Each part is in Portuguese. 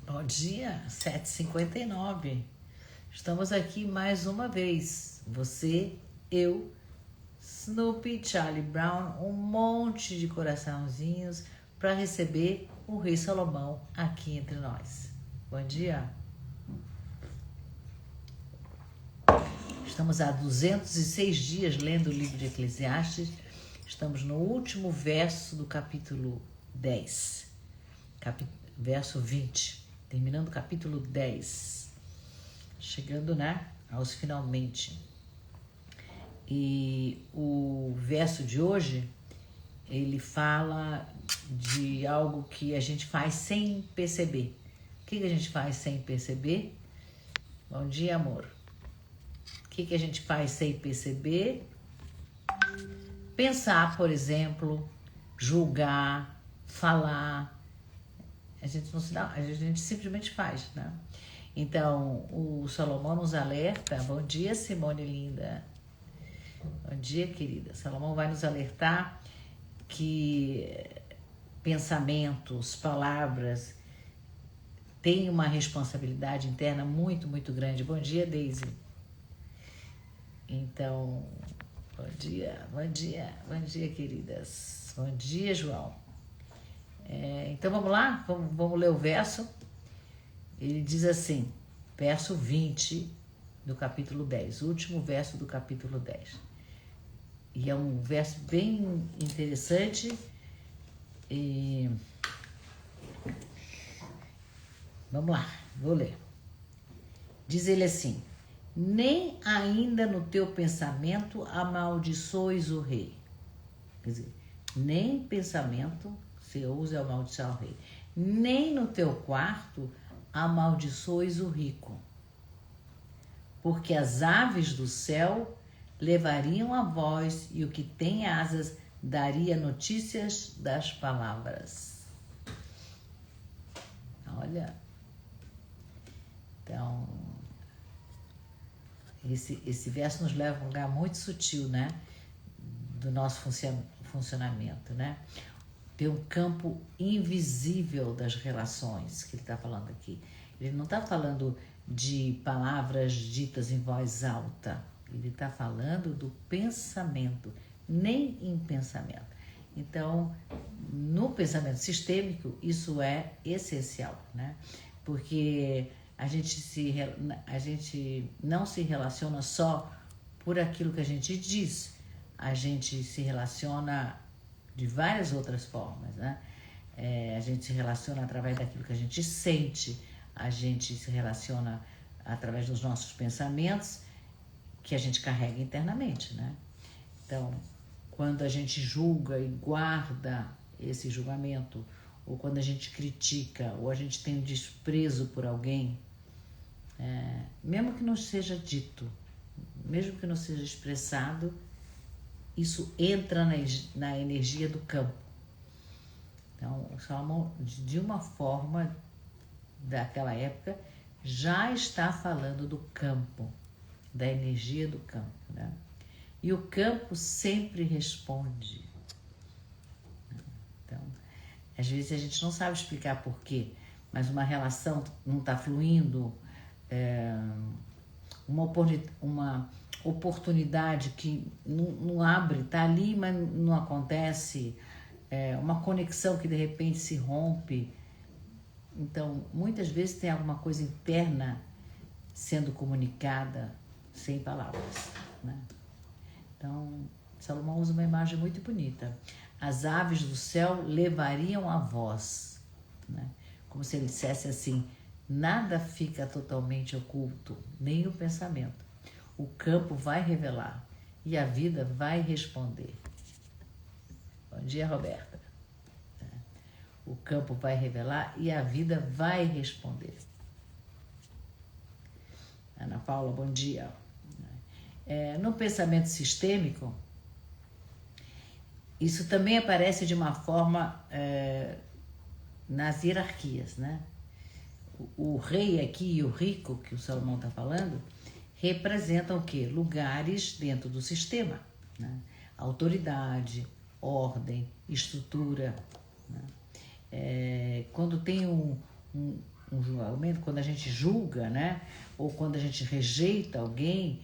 Bom dia, 7h59. Estamos aqui mais uma vez. Você, eu, Snoopy, Charlie Brown, um monte de coraçãozinhos para receber o Rei Salomão aqui entre nós. Bom dia. Estamos há 206 dias lendo o livro de Eclesiastes. Estamos no último verso do capítulo 10, verso 20. Terminando o capítulo 10, chegando, aos finalmente. E o verso de hoje, ele fala de algo que a gente faz sem perceber. O que a gente faz sem perceber? Bom dia, amor. O que a gente faz sem perceber? Pensar, por exemplo, julgar, falar. A gente não se dá, a gente simplesmente faz, né? Então, o Salomão nos alerta. Bom dia, Simone linda. Bom dia, querida. Salomão vai nos alertar que pensamentos, palavras têm uma responsabilidade interna muito, muito grande. Bom dia, Daisy. Então, bom dia, queridas. Bom dia, João. Então vamos lá, vamos ler o verso. Ele diz assim, verso 20 do capítulo 10, último verso do capítulo 10. E é um verso bem interessante. E vamos lá, vou ler. Diz ele assim: nem ainda no teu pensamento amaldiçoes o rei. Quer dizer, nem pensamento você usa amaldiçoar o rei. Nem no teu quarto amaldiçoes o rico. Porque as aves do céu levariam a voz e o que tem asas daria notícias das palavras. Olha. Então, esse verso nos leva a um lugar muito sutil, do nosso funcionamento, Tem um campo invisível das relações que ele está falando aqui. Ele não está falando de palavras ditas em voz alta. Ele está falando do pensamento, nem em pensamento. Então, no pensamento sistêmico, isso é essencial, Porque a gente não se relaciona só por aquilo que a gente diz. A gente se relaciona de várias outras formas, A gente se relaciona através daquilo que a gente sente, a gente se relaciona através dos nossos pensamentos que a gente carrega internamente, Então, quando a gente julga e guarda esse julgamento, ou quando a gente critica, ou a gente tem um desprezo por alguém, mesmo que não seja dito, mesmo que não seja expressado, isso entra na energia do campo. Então, o Salomão, de uma forma daquela época, já está falando do campo, da energia do campo, E o campo sempre responde. Então, às vezes a gente não sabe explicar por quê, mas uma relação não está fluindo, uma oportunidade que não abre, está ali, mas não acontece, uma conexão que de repente se rompe. Então, muitas vezes tem alguma coisa interna sendo comunicada sem palavras, Então, Salomão usa uma imagem muito bonita. As aves do céu levariam a voz, Como se ele dissesse assim: nada fica totalmente oculto, nem o pensamento. O campo vai revelar e a vida vai responder. Bom dia, Roberta. O campo vai revelar e a vida vai responder. Ana Paula, bom dia. No pensamento sistêmico, isso também aparece de uma forma nas hierarquias, O rei aqui e o rico, que o Salomão está falando, representam o quê? Lugares dentro do sistema, Autoridade, ordem, estrutura, Quando tem um julgamento, quando a gente julga, né? Ou quando a gente rejeita alguém,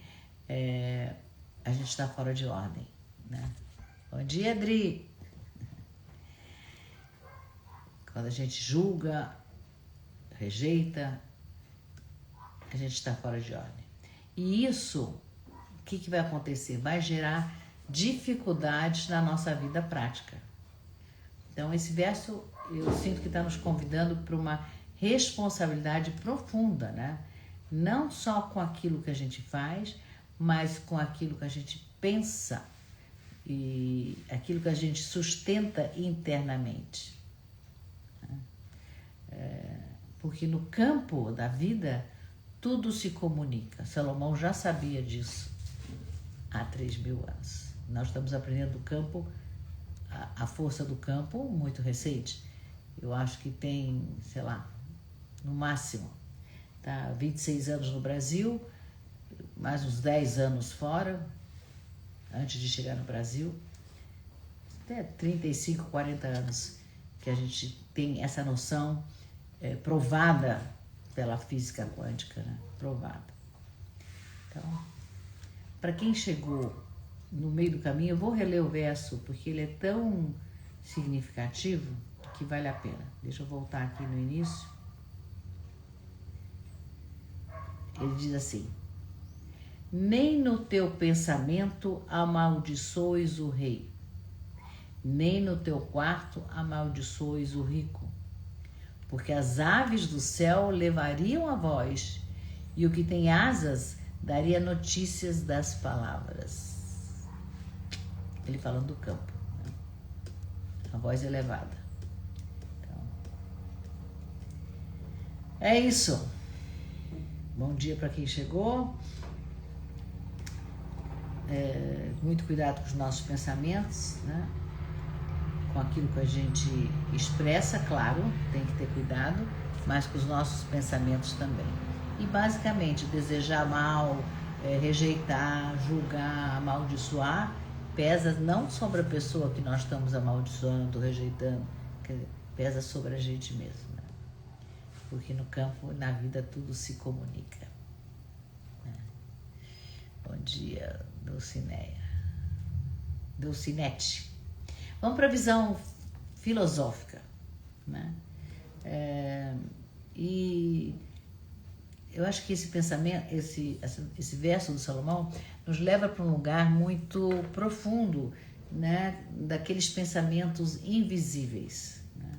a gente está fora de ordem, né? Bom dia, Adri. Quando a gente julga, rejeita, a gente está fora de ordem. E isso, o que vai acontecer? Vai gerar dificuldades na nossa vida prática. Então, esse verso, eu sinto que está nos convidando para uma responsabilidade profunda, né? Não só com aquilo que a gente faz, mas com aquilo que a gente pensa e aquilo que a gente sustenta internamente. Porque no campo da vida, tudo se comunica. Salomão já sabia disso há 3.000 anos. Nós estamos aprendendo do campo, a força do campo, muito recente. Eu acho que tem, sei lá, no máximo, tá, 26 anos no Brasil, mais uns 10 anos fora, antes de chegar no Brasil, até 35, 40 anos que a gente tem essa noção provada pela física quântica, né? Provada. Então, para quem chegou no meio do caminho, eu vou reler o verso, porque ele é tão significativo que vale a pena. Deixa eu voltar aqui no início. Ele diz assim: nem no teu pensamento amaldiçoes o rei, nem no teu quarto amaldiçoes o rico, porque as aves do céu levariam a voz, e o que tem asas daria notícias das palavras. Ele falando do campo, né? A voz elevada. Então, é isso. Bom dia para quem chegou. Muito cuidado com os nossos pensamentos, né? Com aquilo que a gente expressa, claro, tem que ter cuidado, mas com os nossos pensamentos também. E basicamente, desejar mal, rejeitar, julgar, amaldiçoar, pesa não sobre a pessoa que nós estamos amaldiçoando, rejeitando, pesa sobre a gente mesmo, né? Porque no campo, na vida, tudo se comunica, né? Bom dia, Dulcinete. Vamos para a visão filosófica, né? E eu acho que esse pensamento, esse verso do Salomão nos leva para um lugar muito profundo, né? Daqueles pensamentos invisíveis, né?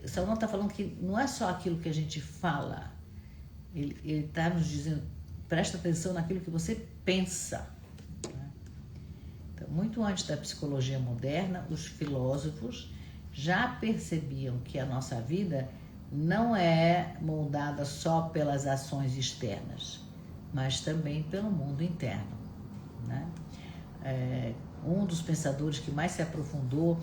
Salomão está falando que não é só aquilo que a gente fala, ele está nos dizendo, presta atenção naquilo que você pensa. Muito antes da psicologia moderna, os filósofos já percebiam que a nossa vida não é moldada só pelas ações externas, mas também pelo mundo interno, né? Um dos pensadores que mais se aprofundou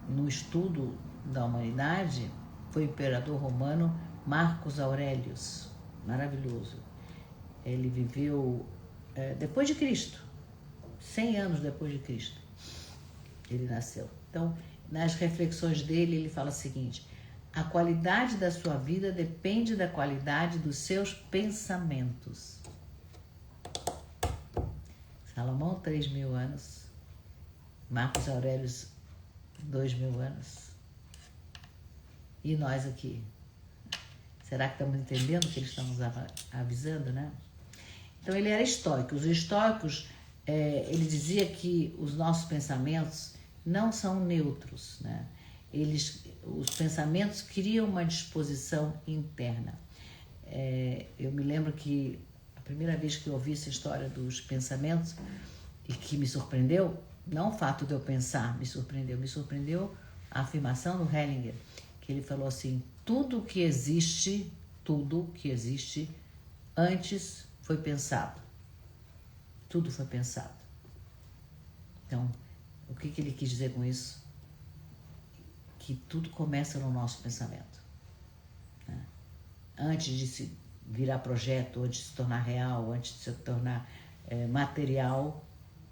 no estudo da humanidade foi o imperador romano Marcos Aurelius, maravilhoso. Ele viveu depois de Cristo, 100 anos depois de Cristo, ele nasceu. Então, nas reflexões dele, ele fala o seguinte: a qualidade da sua vida depende da qualidade dos seus pensamentos. Salomão, 3.000 anos. Marcos Aurelius, 2.000 anos. E nós aqui? Será que estamos entendendo o que eles estão nos avisando, né? Então, ele era estoico. Os estoicos, ele dizia que os nossos pensamentos não são neutros, né? Os pensamentos criam uma disposição interna. Eu me lembro que a primeira vez que eu ouvi essa história dos pensamentos e que me surpreendeu, não o fato de eu pensar me surpreendeu a afirmação do Hellinger, que ele falou assim: tudo que existe antes foi pensado. Tudo foi pensado. Então, o que ele quis dizer com isso? Que tudo começa no nosso pensamento, né? Antes de se virar projeto, antes de se tornar real, antes de se tornar material,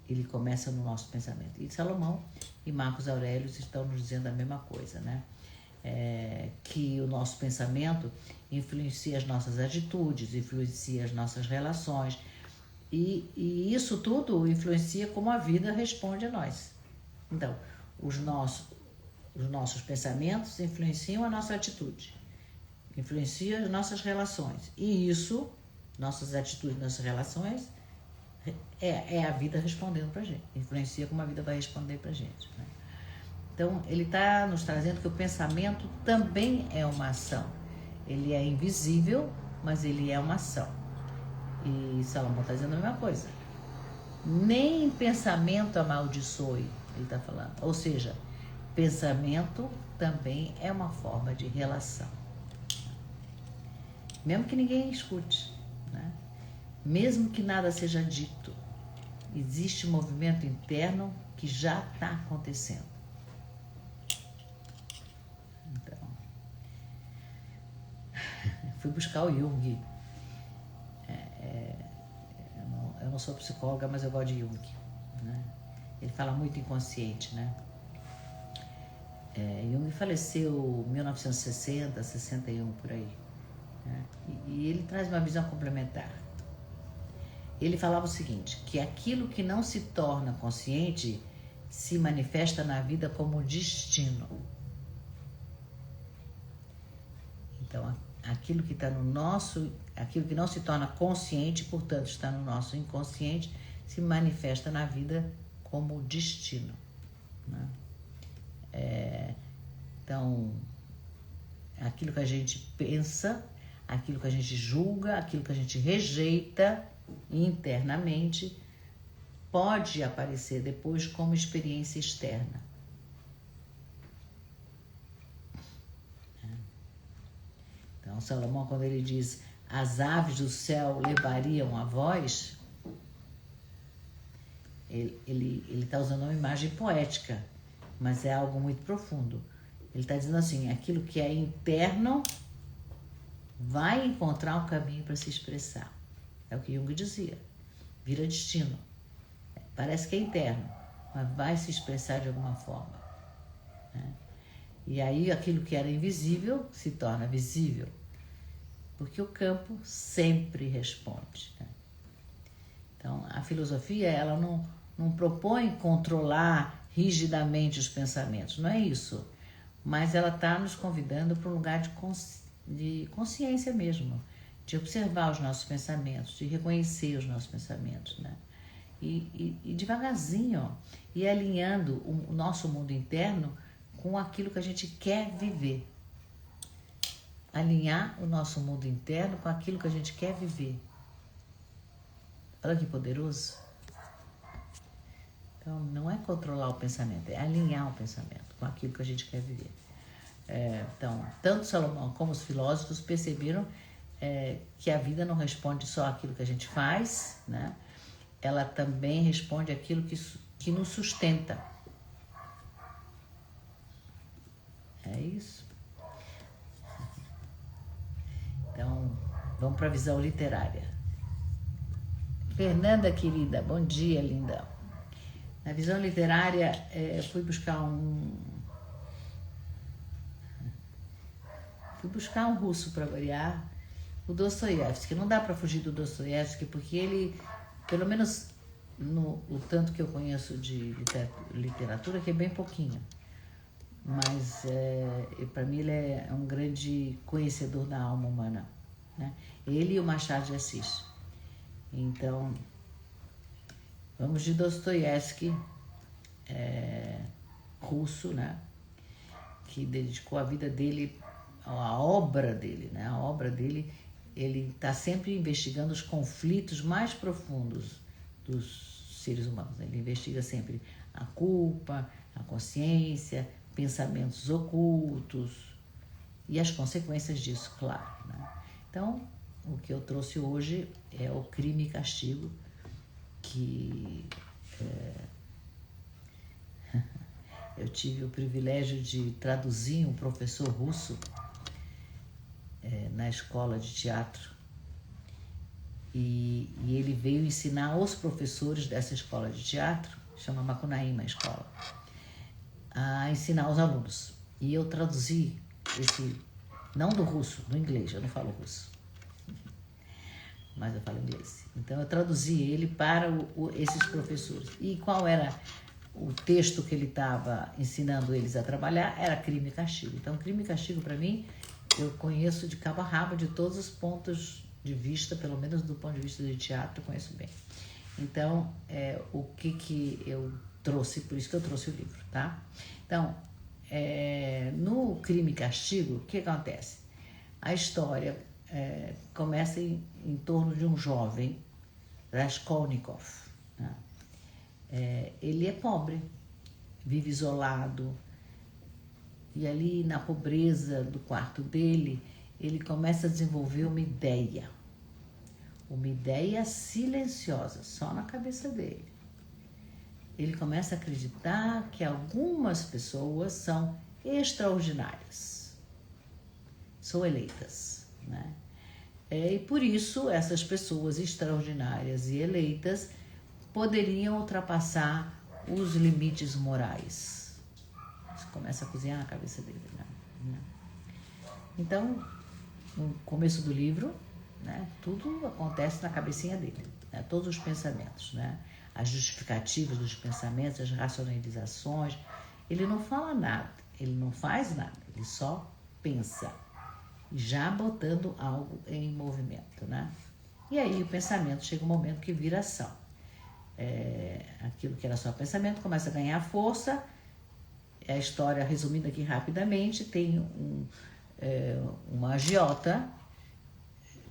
ele começa no nosso pensamento. E Salomão e Marcos Aurelius estão nos dizendo a mesma coisa, né? que o nosso pensamento influencia as nossas atitudes, influencia as nossas relações, e isso tudo influencia como a vida responde a nós. Então, os nossos pensamentos influenciam a nossa atitude, influenciam as nossas relações, e isso, nossas atitudes, nossas relações, é a vida respondendo pra gente, influencia como a vida vai responder pra gente, né? Então, ele está nos trazendo que o pensamento também é uma ação. Ele é invisível, mas ele é uma ação. E Salomão está dizendo a mesma coisa. Nem pensamento amaldiçoe, ele está falando. Ou seja, pensamento também é uma forma de relação. Mesmo que ninguém escute, né? Mesmo que nada seja dito, existe um movimento interno que já está acontecendo. Fui buscar o Jung. Eu não sou psicóloga, mas eu gosto de Jung, né? Ele fala muito inconsciente, né? Jung faleceu em 1960, 61, por aí, né? E ele traz uma visão complementar. Ele falava o seguinte, que aquilo que não se torna consciente se manifesta na vida como destino. Então, aquilo que está no nosso, aquilo que não se torna consciente, portanto está no nosso inconsciente, se manifesta na vida como destino, né? Então, aquilo que a gente pensa, aquilo que a gente julga, aquilo que a gente rejeita internamente, pode aparecer depois como experiência externa. Então, Salomão, quando ele diz as aves do céu levariam a voz, ele está usando uma imagem poética, mas é algo muito profundo. Ele está dizendo assim, aquilo que é interno vai encontrar um caminho para se expressar. É o que Jung dizia, vira destino. Parece que é interno, mas vai se expressar de alguma forma, né? E aí aquilo que era invisível se torna visível, porque o campo sempre responde, né? Então, a filosofia, ela não propõe controlar rigidamente os pensamentos, não é isso. Mas ela está nos convidando para um lugar de consciência mesmo, de observar os nossos pensamentos, de reconhecer os nossos pensamentos, né? E devagarzinho, ó, e alinhando o nosso mundo interno com aquilo que a gente quer viver. Alinhar o nosso mundo interno com aquilo que a gente quer viver. Olha que poderoso. Então, não é controlar o pensamento, é alinhar o pensamento com aquilo que a gente quer viver. Então, tanto Salomão como os filósofos perceberam que a vida não responde só àquilo que a gente faz, né? Ela também responde àquilo que nos sustenta. É isso. Então, vamos para a visão literária. Fernanda, querida, bom dia, linda. Na visão literária, fui buscar um russo para variar, o Dostoiévski. Não dá para fugir do Dostoiévski, porque ele, pelo menos o tanto que eu conheço de literatura, que é bem pouquinho, mas para mim ele é um grande conhecedor da alma humana, né? Ele e o Machado de Assis. Então, vamos de Dostoiévski, russo, né? Que dedicou a vida dele, a obra dele, né? A obra dele, ele está sempre investigando os conflitos mais profundos dos seres humanos. Ele investiga sempre a culpa, a consciência, pensamentos ocultos e as consequências disso, claro, né? Então, o que eu trouxe hoje é o Crime e Castigo, que eu tive o privilégio de traduzir um professor russo na escola de teatro, e ele veio ensinar aos professores dessa escola de teatro, chama Macunaíma a escola, a ensinar os alunos. E eu traduzi não do russo, do inglês, eu não falo russo, mas eu falo inglês. Então eu traduzi ele para esses professores. E qual era o texto que ele estava ensinando eles a trabalhar? Era Crime e Castigo. Então Crime e Castigo, para mim, eu conheço de cabo a rabo, de todos os pontos de vista, pelo menos do ponto de vista de teatro, eu conheço bem. Então, o que eu trouxe, por isso que eu trouxe o livro, tá? Então, no Crime e Castigo, o que acontece? A história começa em torno de um jovem, Raskolnikov, né? Ele é pobre, vive isolado, e ali na pobreza do quarto dele, ele começa a desenvolver uma ideia silenciosa, só na cabeça dele. Ele começa a acreditar que algumas pessoas são extraordinárias, são eleitas, né? E por isso essas pessoas extraordinárias e eleitas poderiam ultrapassar os limites morais. Isso começa a cozinhar na cabeça dele, né? Então, no começo do livro, né, tudo acontece na cabecinha dele, né? Todos os pensamentos, né? As justificativas dos pensamentos, as racionalizações. Ele não fala nada, ele não faz nada, ele só pensa, já botando algo em movimento, né? E aí o pensamento chega um momento que vira ação. Aquilo que era só pensamento começa a ganhar força. A história, resumida aqui rapidamente, tem uma agiota.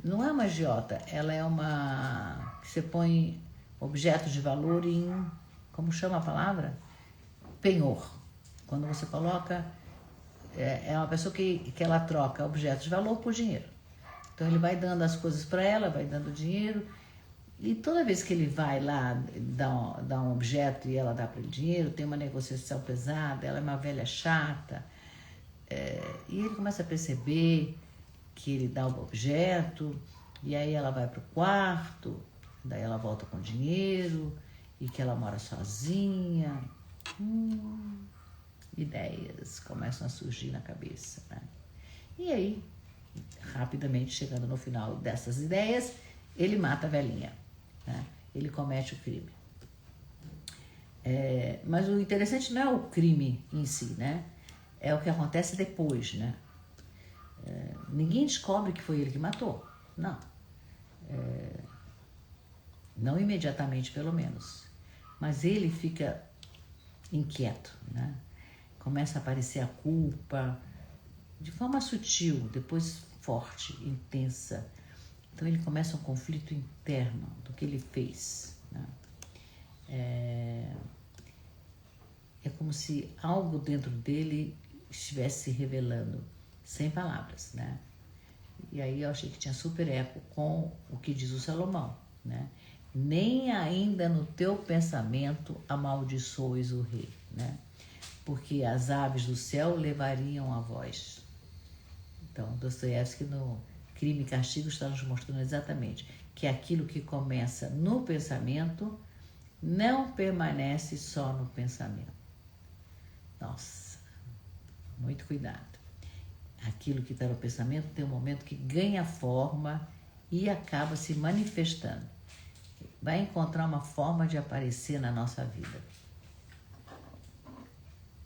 Não é uma agiota, ela é uma que você põe objetos de valor em, como chama a palavra? Penhor. Quando você coloca, é uma pessoa que ela troca objetos de valor por dinheiro. Então ele vai dando as coisas para ela, vai dando dinheiro, e toda vez que ele vai lá dar um objeto e ela dá para ele dinheiro, tem uma negociação pesada, ela é uma velha chata, e ele começa a perceber que ele dá o objeto, e aí ela vai pro quarto, daí ela volta com dinheiro, e que ela mora sozinha. Ideias começam a surgir na cabeça, né? E aí, rapidamente, chegando no final dessas ideias, ele mata a velhinha, né? Ele comete o crime. Mas o interessante não é o crime em si, né? É o que acontece depois, né? Ninguém descobre que foi ele que matou, não. Não imediatamente, pelo menos. Mas ele fica inquieto, né? Começa a aparecer a culpa de forma sutil, depois forte, intensa. Então ele começa um conflito interno do que ele fez, né? É como se algo dentro dele estivesse se revelando, sem palavras, né? E aí eu achei que tinha super eco com o que diz o Salomão, né? Nem ainda no teu pensamento amaldiçoes o rei, né? Porque as aves do céu levariam a voz. Então, Dostoiévski no Crime e Castigo está nos mostrando exatamente que aquilo que começa no pensamento não permanece só no pensamento. Nossa, muito cuidado. Aquilo que está no pensamento tem um momento que ganha forma e acaba se manifestando. Vai encontrar uma forma de aparecer na nossa vida.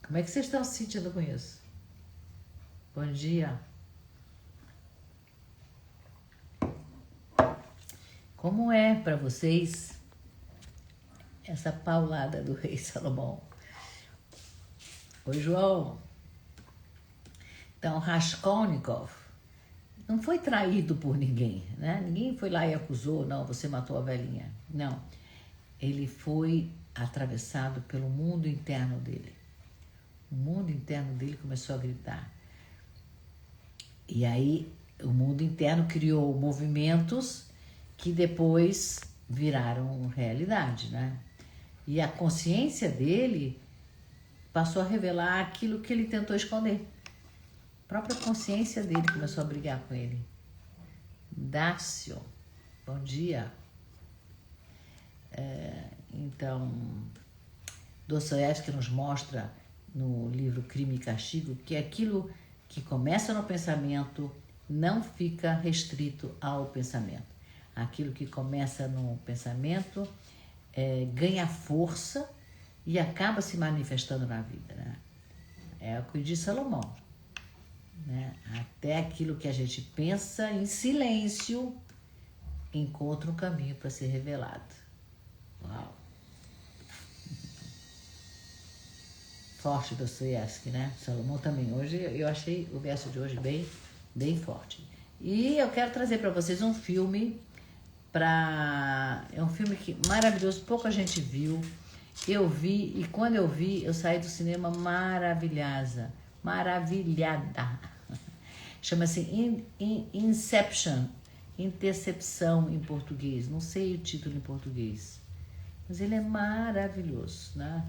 Como é que vocês estão se sentindo com isso? Bom dia. Como é para vocês essa paulada do rei Salomão? Oi, João. Então, Raskolnikov não foi traído por ninguém, né? Ninguém foi lá e acusou, não, você matou a velhinha. Não. Ele foi atravessado pelo mundo interno dele. O mundo interno dele começou a gritar. E aí, o mundo interno criou movimentos que depois viraram realidade, né? E a consciência dele passou a revelar aquilo que ele tentou esconder. A própria consciência dele começou a brigar com ele. Dácio, bom dia. Então, Dostoiévski nos mostra no livro Crime e Castigo que aquilo que começa no pensamento não fica restrito ao pensamento. Aquilo que começa no pensamento ganha força e acaba se manifestando na vida, né? É o que diz Salomão, né? Até aquilo que a gente pensa em silêncio encontra um caminho para ser revelado. Uau! Forte Dostoiévski, né? Salomão também. Hoje eu achei o verso de hoje bem forte. E eu quero trazer para vocês um filme é um filme que maravilhoso, pouca gente viu. Eu vi e quando eu vi, eu saí do cinema maravilhada. Chama-se Inception, Intercepção em português. Não sei o título em português, mas ele é maravilhoso, né?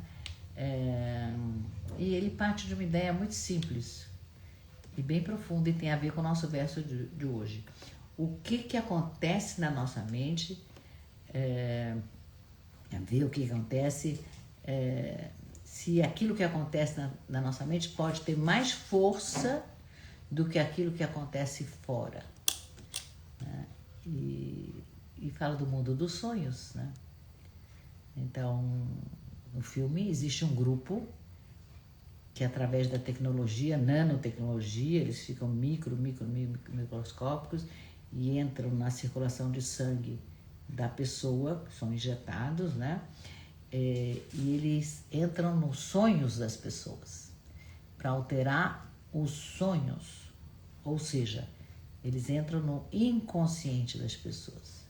E ele parte de uma ideia muito simples e bem profunda e tem a ver com o nosso verso de hoje. O que acontece na nossa mente, ver o que acontece, se aquilo que acontece na nossa mente pode ter mais força do que aquilo que acontece fora, né? E fala do mundo dos sonhos, né? Então, no filme existe um grupo que através da tecnologia, nanotecnologia, eles ficam microscópicos e entram na circulação de sangue da pessoa, são injetados, né? E eles entram nos sonhos das pessoas para alterar os sonhos, ou seja, eles entram no inconsciente das pessoas.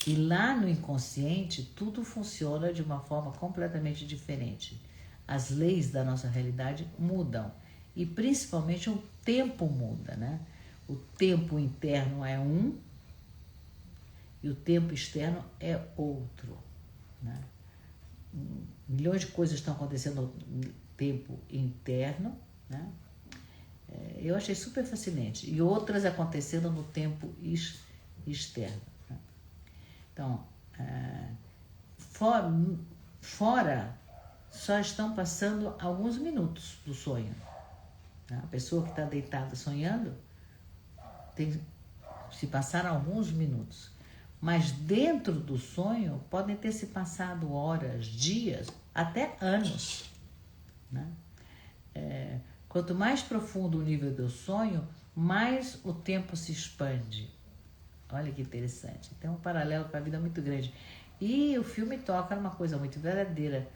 E lá no inconsciente tudo funciona de uma forma completamente diferente. As leis da nossa realidade mudam e principalmente o tempo muda, né? O tempo interno é um e o tempo externo é outro, né? Milhões de coisas estão acontecendo no tempo interno, né? Eu achei super fascinante. E outras acontecendo no tempo externo, né? Então, fora só estão passando alguns minutos do sonho, né? A pessoa que está deitada sonhando se passaram alguns minutos, mas dentro do sonho podem ter se passado horas, dias, até anos, né? Quanto mais profundo o nível do sonho, mais o tempo se expande. Olha que interessante. Tem um paralelo com a vida muito grande. E o filme toca numa coisa muito verdadeira,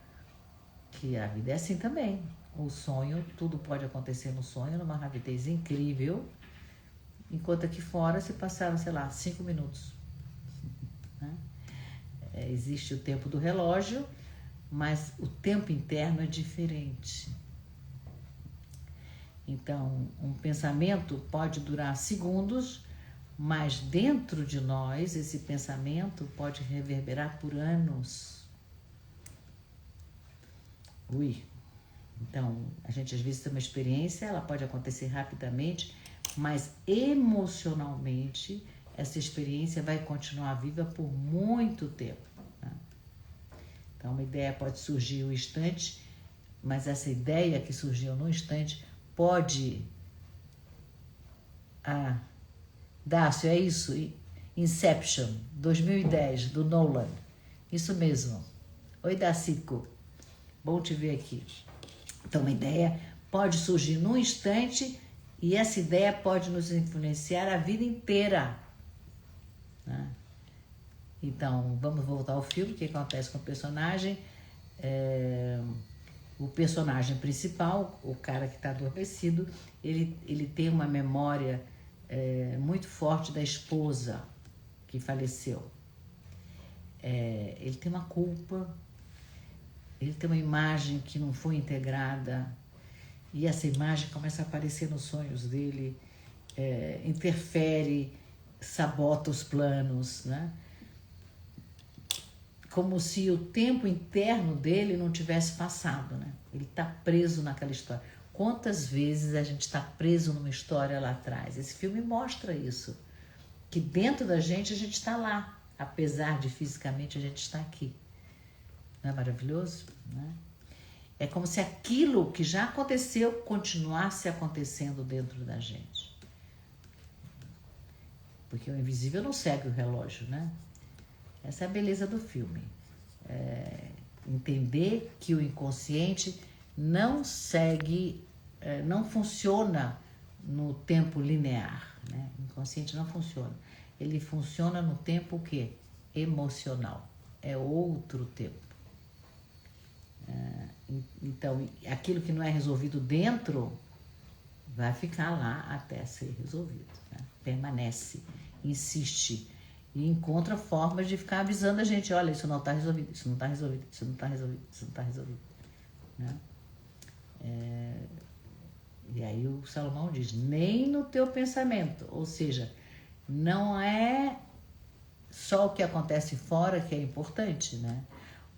que a vida é assim também. O sonho, tudo pode acontecer no sonho, numa rapidez incrível, enquanto aqui fora se passaram, 5 minutos, né? Existe o tempo do relógio, mas o tempo interno é diferente. Então, um pensamento pode durar segundos, mas dentro de nós esse pensamento pode reverberar por anos. Então, a gente às vezes tem uma experiência, ela pode acontecer rapidamente, mas emocionalmente essa experiência vai continuar viva por muito tempo, né? Então, uma ideia pode surgir um instante, mas essa ideia que surgiu no instante pode... Dácio, é isso? Inception, 2010, do Nolan. Isso mesmo. Oi, Dacico. Bom te ver aqui. Então, uma ideia pode surgir num instante e essa ideia pode nos influenciar a vida inteira, né? Então, vamos voltar ao filme. O que acontece com o personagem? O personagem principal, o cara que está adormecido, ele tem uma memória muito forte da esposa que faleceu. Ele tem uma culpa, ele tem uma imagem que não foi integrada e essa imagem começa a aparecer nos sonhos dele, interfere, sabota os planos, né? Como se o tempo interno dele não tivesse passado, né? Ele está preso naquela história. Quantas vezes a gente está preso numa história lá atrás? Esse filme mostra isso, que dentro da gente a gente está lá, apesar de fisicamente a gente estar aqui. Não é maravilhoso? Né? É como se aquilo que já aconteceu continuasse acontecendo dentro da gente. Porque o invisível não segue o relógio, né? Essa é a beleza do filme. Entender que o inconsciente não segue, não funciona no tempo linear, né? O inconsciente não funciona. Ele funciona no tempo o quê? Emocional. É outro tempo. Então, aquilo que não é resolvido dentro vai ficar lá até ser resolvido, né? Permanece, insiste e encontra formas de ficar avisando a gente: olha, isso não está resolvido, isso não está resolvido, isso não está resolvido, isso não está resolvido, né? E aí o Salomão diz: nem no teu pensamento, ou seja, não é só o que acontece fora que é importante, né?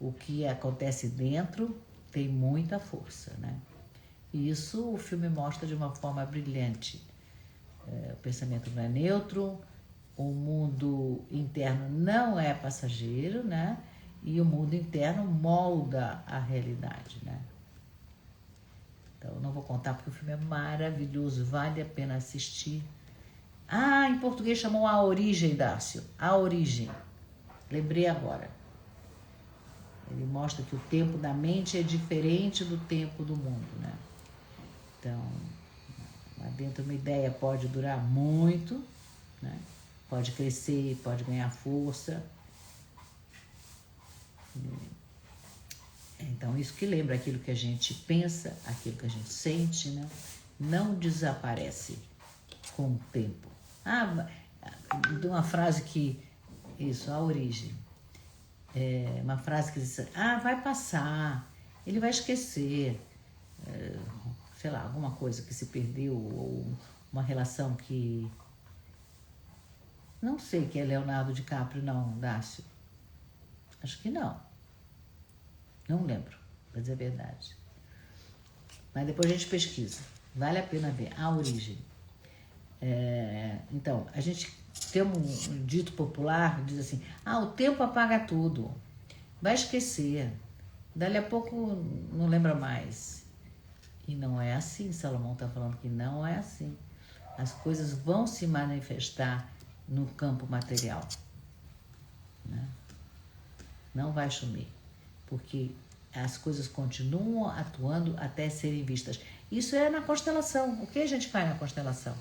O que acontece dentro tem muita força, né? E isso o filme mostra de uma forma brilhante. O pensamento não é neutro, o mundo interno não é passageiro, né? E o mundo interno molda a realidade, né? Então, eu não vou contar porque o filme é maravilhoso, vale a pena assistir. Ah, em português chamou A Origem, Dácio. A Origem. Lembrei agora. Ele mostra que o tempo da mente é diferente do tempo do mundo, né? Então, lá dentro uma ideia pode durar muito, né? Pode crescer, pode ganhar força. Então, isso que lembra aquilo que a gente pensa, aquilo que a gente sente, né? Não desaparece com o tempo. De uma frase que... Isso, a origem. Uma frase que diz: vai passar, ele vai esquecer. Sei lá, alguma coisa que se perdeu, ou uma relação que... Não sei que é Leonardo DiCaprio, não, Dácio. Acho que não. Não lembro, pra dizer a verdade. Mas depois a gente pesquisa. Vale a pena ver. A origem. Então, a gente tem um dito popular, diz assim: o tempo apaga tudo. Vai esquecer. Dali a pouco não lembra mais. E não é assim. Salomão está falando que não é assim. As coisas vão se manifestar no campo material, né? Não vai sumir, porque as coisas continuam atuando até serem vistas. Isso é na constelação. O que a gente faz na constelação?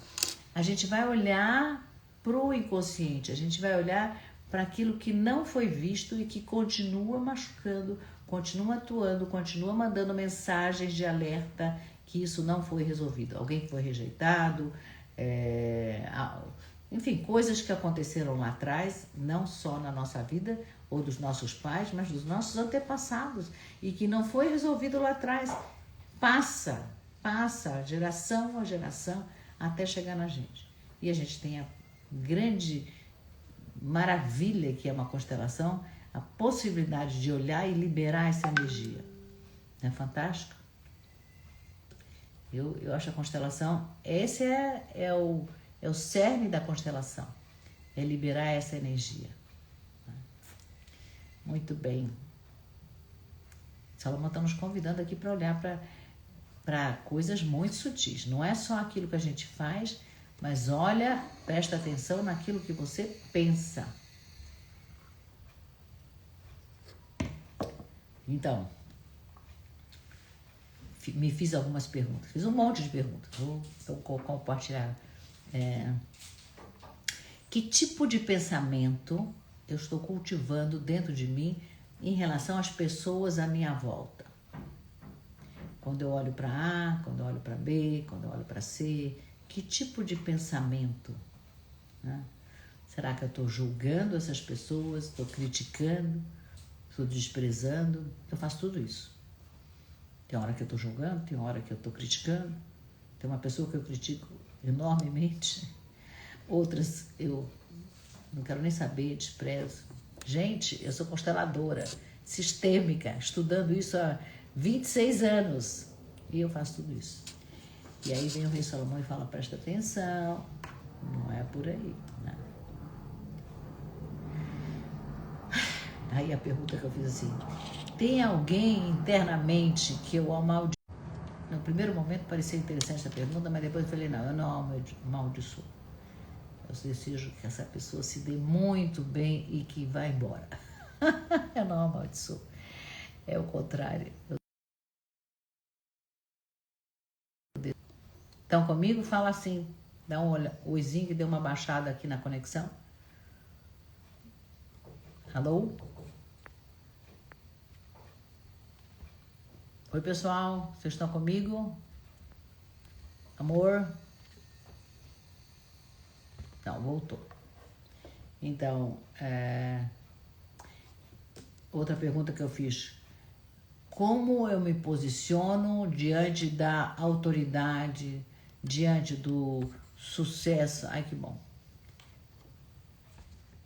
A gente vai olhar para o inconsciente, a gente vai olhar para aquilo que não foi visto e que continua machucando, continua atuando, continua mandando mensagens de alerta que isso não foi resolvido. Alguém que foi rejeitado, enfim, coisas que aconteceram lá atrás, não só na nossa vida ou dos nossos pais, mas dos nossos antepassados, e que não foi resolvido lá atrás. Passa geração a geração até chegar na gente. E a gente tem a grande maravilha que é uma constelação, a possibilidade de olhar e liberar essa energia. Não é fantástico? Eu acho a constelação, esse é o cerne da constelação, é liberar essa energia. Muito bem. Salomão está nos convidando aqui para olhar para coisas muito sutis. Não é só aquilo que a gente faz, mas olha, presta atenção naquilo que você pensa. Então, me fiz algumas perguntas. Fiz um monte de perguntas. Vou compartilhar. Que tipo de pensamento eu estou cultivando dentro de mim em relação às pessoas à minha volta? Quando eu olho para A, quando eu olho para B, quando eu olho para C, que tipo de pensamento, né? Será que eu estou julgando essas pessoas, estou criticando, estou desprezando? Eu faço tudo isso. Tem hora que eu estou julgando, tem hora que eu estou criticando, tem uma pessoa que eu critico enormemente, outras eu não quero nem saber, desprezo. Gente, eu sou consteladora, sistêmica, estudando isso há 26 anos. E eu faço tudo isso. E aí vem o rei Salomão e fala: presta atenção, não é por aí, né? Aí Aí a pergunta que eu fiz assim: tem alguém internamente que eu amaldiçoo? No primeiro momento parecia interessante essa pergunta, mas depois eu falei: não, eu não amaldiçoo. Eu desejo que essa pessoa se dê muito bem e que vá embora. Eu não amaldiçoo. É o contrário. Estão comigo? Fala assim. Dá um oizinho que deu uma baixada aqui na conexão. Alô? Oi, pessoal. Vocês estão comigo? Amor? Não, voltou. Então, outra pergunta que eu fiz. Como eu me posiciono diante da autoridade, diante do sucesso? Ai, que bom.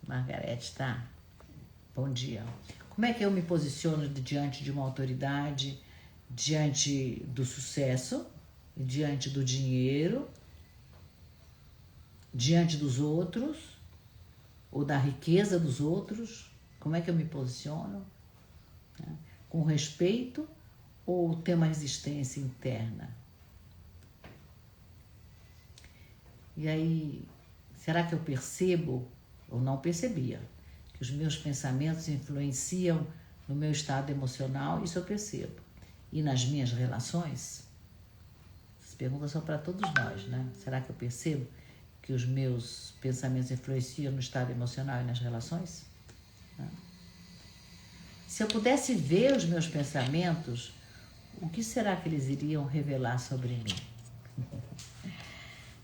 Margarete, tá? Bom dia. Como é que eu me posiciono diante de uma autoridade, diante do sucesso, diante do dinheiro, diante dos outros, ou da riqueza dos outros? Como é que eu me posiciono? Com respeito ou ter uma resistência interna? E aí, será que eu percebo ou não percebia que os meus pensamentos influenciam no meu estado emocional? Isso eu percebo. E nas minhas relações? Essas perguntas são para todos nós, né? Será que eu percebo que os meus pensamentos influenciam no estado emocional e nas relações? Se eu pudesse ver os meus pensamentos, o que será que eles iriam revelar sobre mim?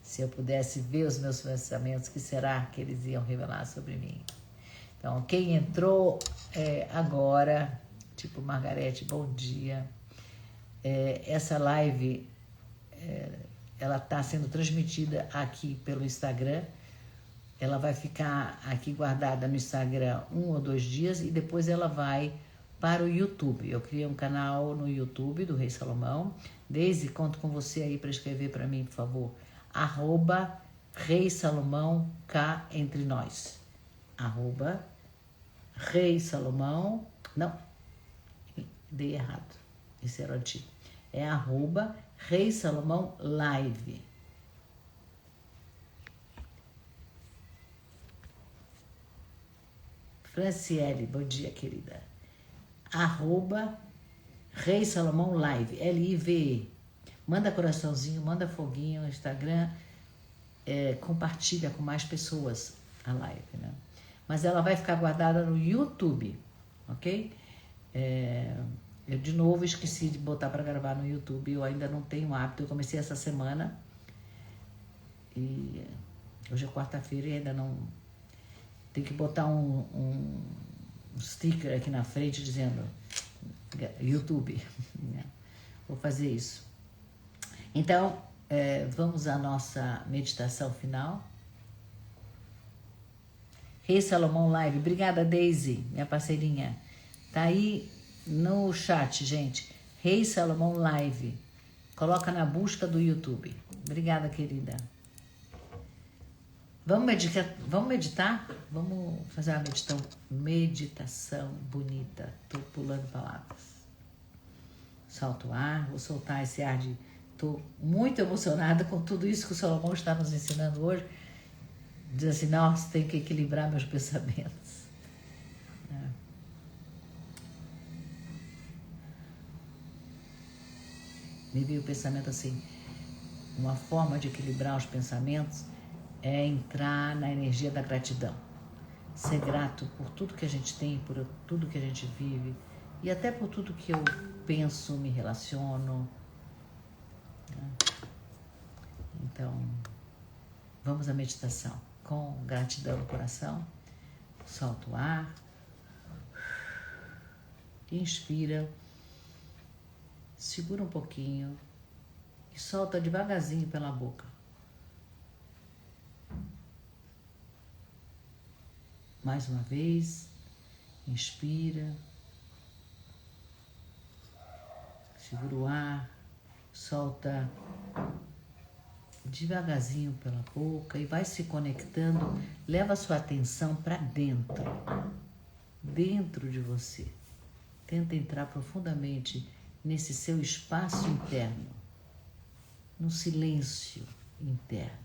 Se eu pudesse ver os meus pensamentos, o que será que eles iam revelar sobre mim? Então, quem entrou agora, tipo Margarete, bom dia. Essa live, ela está sendo transmitida aqui pelo Instagram. Ela vai ficar aqui guardada no Instagram 1 ou 2 dias e depois ela vai para o YouTube. Eu criei um canal no YouTube do Rei Salomão. Deise, conto com você aí para escrever para mim, por favor. @Rei Salomão cá entre nós. @Rei Salomão. Não, dei errado. Esse era o antigo. É @Rei Salomão Live. Franciele, bom dia, querida. @Rei Salomão Live, Live. Manda coraçãozinho, manda foguinho no Instagram, compartilha com mais pessoas a live, né? Mas ela vai ficar guardada no YouTube, ok? Eu de novo esqueci de botar para gravar no YouTube, eu ainda não tenho hábito, eu comecei essa semana e hoje é quarta-feira e ainda não... Tem que botar um sticker aqui na frente dizendo YouTube. Vou fazer isso. Então, vamos à nossa meditação final. Rei Salomão Live. Obrigada, Daisy, minha parceirinha. Tá aí no chat, gente. Rei Salomão Live. Coloca na busca do YouTube. Obrigada, querida. Vamos meditar? Vamos fazer uma meditação bonita. Tô pulando palavras. Solto o ar, vou soltar esse ar de... Tô muito emocionada com tudo isso que o Salomão está nos ensinando hoje. Diz assim, nossa, tenho que equilibrar meus pensamentos. Me veio o pensamento assim, uma forma de equilibrar os pensamentos é entrar na energia da gratidão. Ser grato por tudo que a gente tem, por tudo que a gente vive e até por tudo que eu penso, me relaciono. Então, vamos à meditação. Com gratidão no coração, solta o ar, inspira, segura um pouquinho e solta devagarzinho pela boca. Mais uma vez, inspira, segura o ar, solta devagarzinho pela boca e vai se conectando, leva a sua atenção para dentro. dentro de você. Tenta entrar profundamente nesse seu espaço interno, no silêncio interno.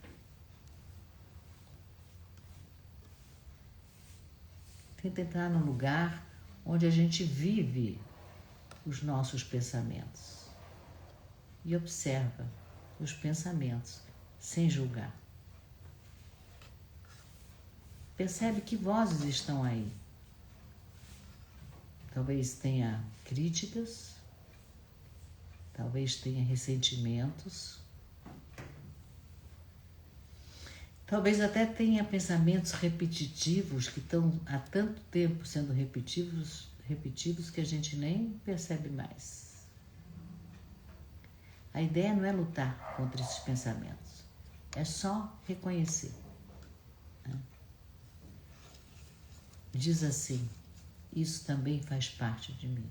Tenta entrar num lugar onde a gente vive os nossos pensamentos e observa os pensamentos sem julgar. Percebe que vozes estão aí. Talvez tenha críticas, talvez tenha ressentimentos, talvez até tenha pensamentos repetitivos que estão há tanto tempo sendo repetidos que a gente nem percebe mais. A ideia não é lutar contra esses pensamentos, é só reconhecer. Diz assim: isso também faz parte de mim.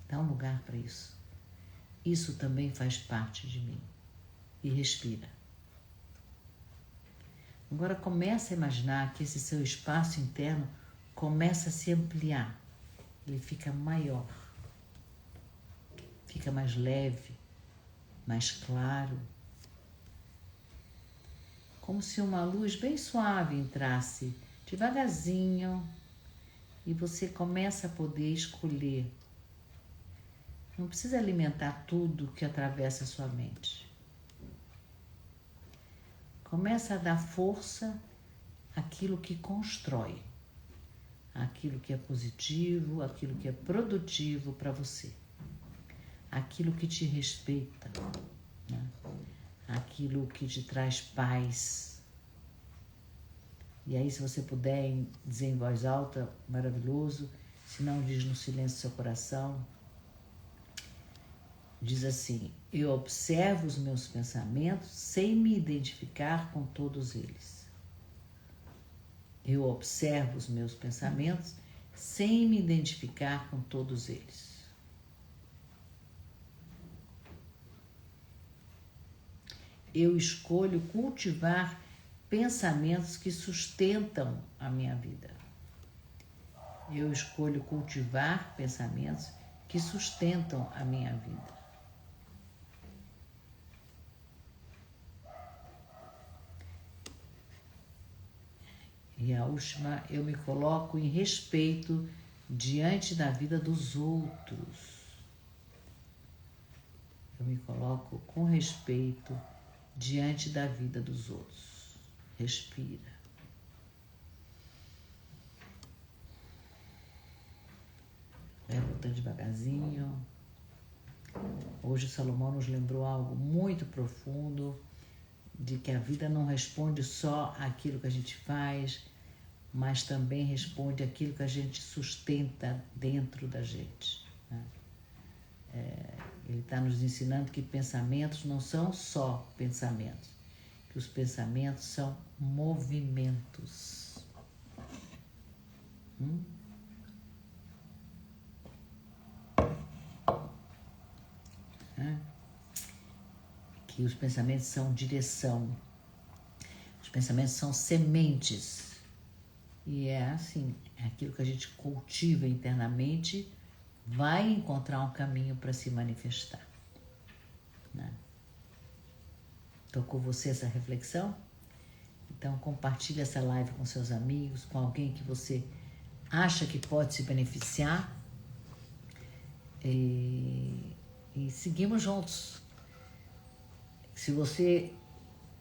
Dá um lugar para isso. Isso também faz parte de mim. E respira. Agora começa a imaginar que esse seu espaço interno começa a se ampliar. Ele fica maior. Fica mais leve, mais claro. Como se uma luz bem suave entrasse devagarzinho e você começa a poder escolher. Não precisa alimentar tudo que atravessa a sua mente. Começa a dar força àquilo que constrói, àquilo que é positivo, àquilo que é produtivo para você, aquilo que te respeita, né? Aquilo que te traz paz. E aí, se você puder dizer em voz alta, maravilhoso. Se não, diz no silêncio do seu coração. Diz assim: eu observo os meus pensamentos sem me identificar com todos eles. Eu observo os meus pensamentos sem me identificar com todos eles. Eu escolho cultivar pensamentos que sustentam a minha vida. Eu escolho cultivar pensamentos que sustentam a minha vida. E a última, eu me coloco em respeito diante da vida dos outros. Eu me coloco com respeito diante da vida dos outros. Respira. Vai voltando devagarzinho. Hoje o Salomão nos lembrou algo muito profundo, de que a vida não responde só àquilo que a gente faz, mas também responde àquilo que a gente sustenta dentro da gente, né? Ele está nos ensinando que pensamentos não são só pensamentos, que os pensamentos são movimentos. Que os pensamentos são direção, os pensamentos são sementes. E é assim, é aquilo que a gente cultiva internamente vai encontrar um caminho para se manifestar, né? Tocou você essa reflexão? Então compartilhe essa live com seus amigos, com alguém que você acha que pode se beneficiar. E seguimos juntos. Se você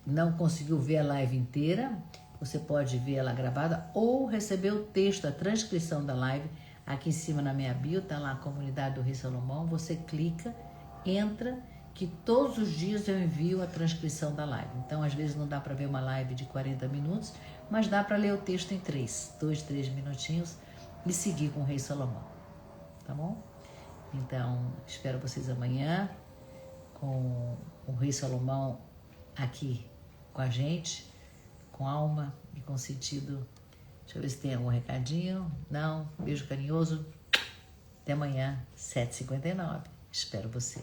não conseguiu ver a live inteira, você pode ver ela gravada ou receber o texto, a transcrição da live. Aqui em cima na minha bio está lá a comunidade do Rei Salomão. Você clica, entra, que todos os dias eu envio a transcrição da live. Então, às vezes não dá para ver uma live de 40 minutos, mas dá para ler o texto em 2, 3 minutinhos e seguir com o Rei Salomão. Tá bom? Então, espero vocês amanhã com o Rei Salomão aqui com a gente, com alma e com sentido. Deixa eu ver se tem algum recadinho. Não? Beijo carinhoso. Até amanhã, 7h59. Espero você.